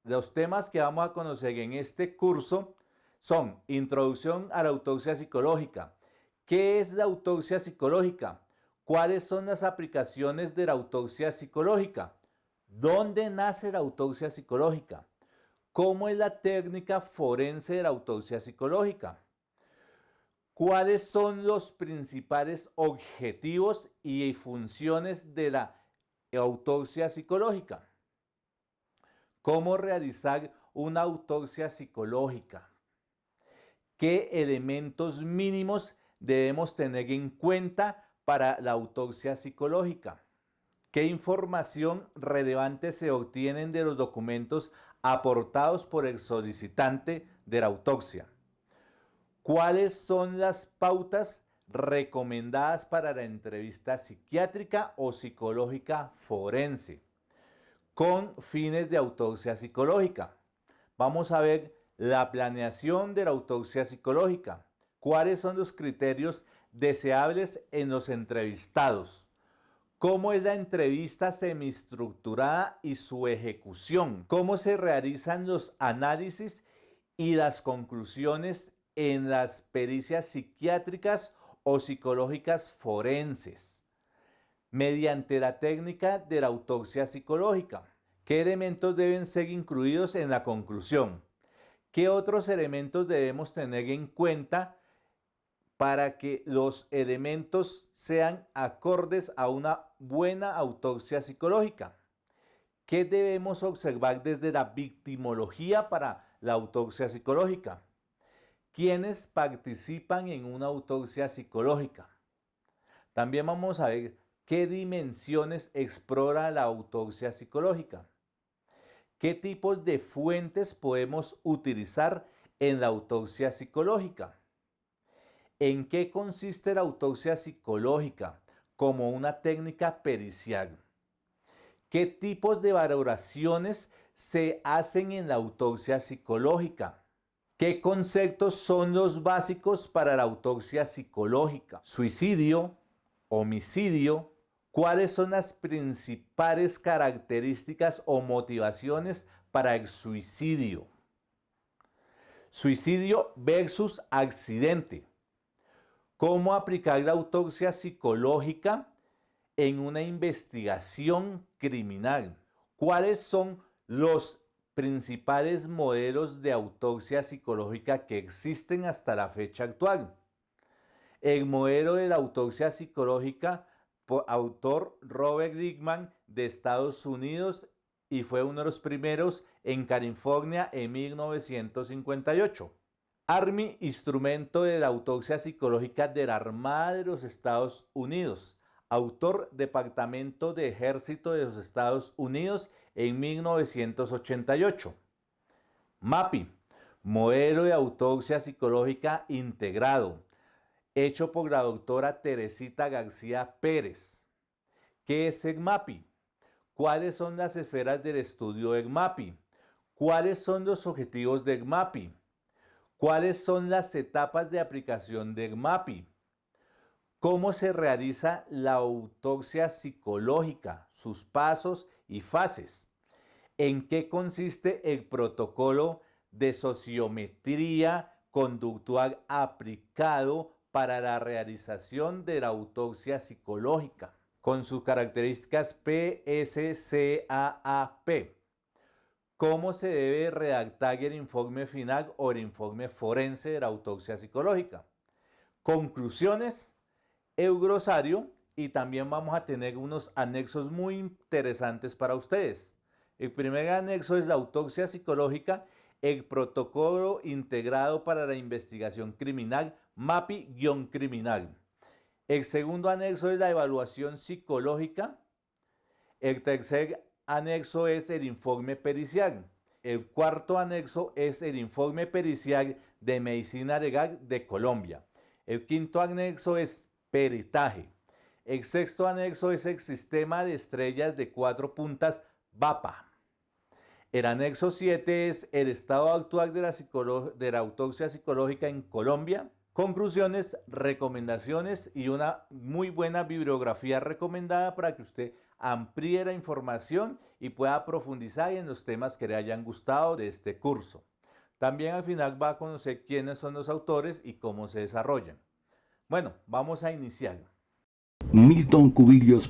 Los temas que vamos a conocer en este curso son Introducción a la autopsia psicológica. ¿Qué es la autopsia psicológica? ¿Cuáles son las aplicaciones de la autopsia psicológica? ¿Dónde nace la autopsia psicológica? ¿Cómo es la técnica forense de la autopsia psicológica? ¿Cuáles son los principales objetivos y funciones de la autopsia psicológica? ¿Cómo realizar una autopsia psicológica? ¿Qué elementos mínimos debemos tener en cuenta para la autopsia psicológica? ¿Qué información relevante se obtienen de los documentos aportados por el solicitante de la autopsia? ¿Cuáles son las pautas recomendadas para la entrevista psiquiátrica o psicológica forense con fines de autopsia psicológica? Vamos a ver la planeación de la autopsia psicológica. ¿Cuáles son los criterios deseables en los entrevistados? ¿Cómo es la entrevista semiestructurada y su ejecución? ¿Cómo se realizan los análisis y las conclusiones en las pericias psiquiátricas o psicológicas forenses? Mediante la técnica de la autopsia psicológica. ¿Qué elementos deben ser incluidos en la conclusión? ¿Qué otros elementos debemos tener en cuenta para que los elementos sean acordes a una buena autopsia psicológica? ¿Qué debemos observar desde la victimología para la autopsia psicológica? ¿Quiénes participan en una autopsia psicológica? También vamos a ver qué dimensiones explora la autopsia psicológica. ¿Qué tipos de fuentes podemos utilizar en la autopsia psicológica? ¿En qué consiste la autopsia psicológica como una técnica pericial? ¿Qué tipos de valoraciones se hacen en la autopsia psicológica? ¿Qué conceptos son los básicos para la autopsia psicológica? Suicidio, homicidio. ¿Cuáles son las principales características o motivaciones para el suicidio? Suicidio versus accidente. ¿Cómo aplicar la autopsia psicológica en una investigación criminal? ¿Cuáles son los principales modelos de autopsia psicológica que existen hasta la fecha actual? El modelo de la autopsia psicológica por autor Robert Liggman de Estados Unidos y fue uno de los primeros en California en 1958. Army, instrumento de la autopsia psicológica de la Armada de los Estados Unidos. Autor, Departamento de Ejército de los Estados Unidos en 1988. MAPI, modelo de autopsia psicológica integrado, hecho por la doctora Teresita García Pérez. ¿Qué es EGMAPI? ¿Cuáles son las esferas del estudio de EGMAPI? ¿Cuáles son los objetivos de EGMAPI? ¿Cuáles son las etapas de aplicación de EGMAPI? ¿Cómo se realiza la autopsia psicológica, sus pasos y fases? ¿En qué consiste el protocolo de sociometría conductual aplicado para la realización de la autopsia psicológica, con sus características PSCAAP? ¿Cómo se debe redactar el informe final o el informe forense de la autopsia psicológica? Conclusiones, el glosario, y también vamos a tener unos anexos muy interesantes para ustedes. El primer anexo es la autopsia psicológica, el protocolo integrado para la investigación criminal, MAPI-criminal. El segundo anexo es la evaluación psicológica. El tercer anexo es el informe pericial. El cuarto anexo es el informe pericial de medicina legal de Colombia. El quinto anexo es peritaje. El sexto anexo es el sistema de estrellas de 4 puntas VAPA. El anexo 7 es el estado actual de la autopsia psicológica en Colombia. Conclusiones, recomendaciones y una muy buena bibliografía recomendada para que usted amplíe la información y pueda profundizar en los temas que le hayan gustado de este curso. También al final va a conocer quiénes son los autores y cómo se desarrollan. Bueno, vamos a iniciar. Milton Cubillos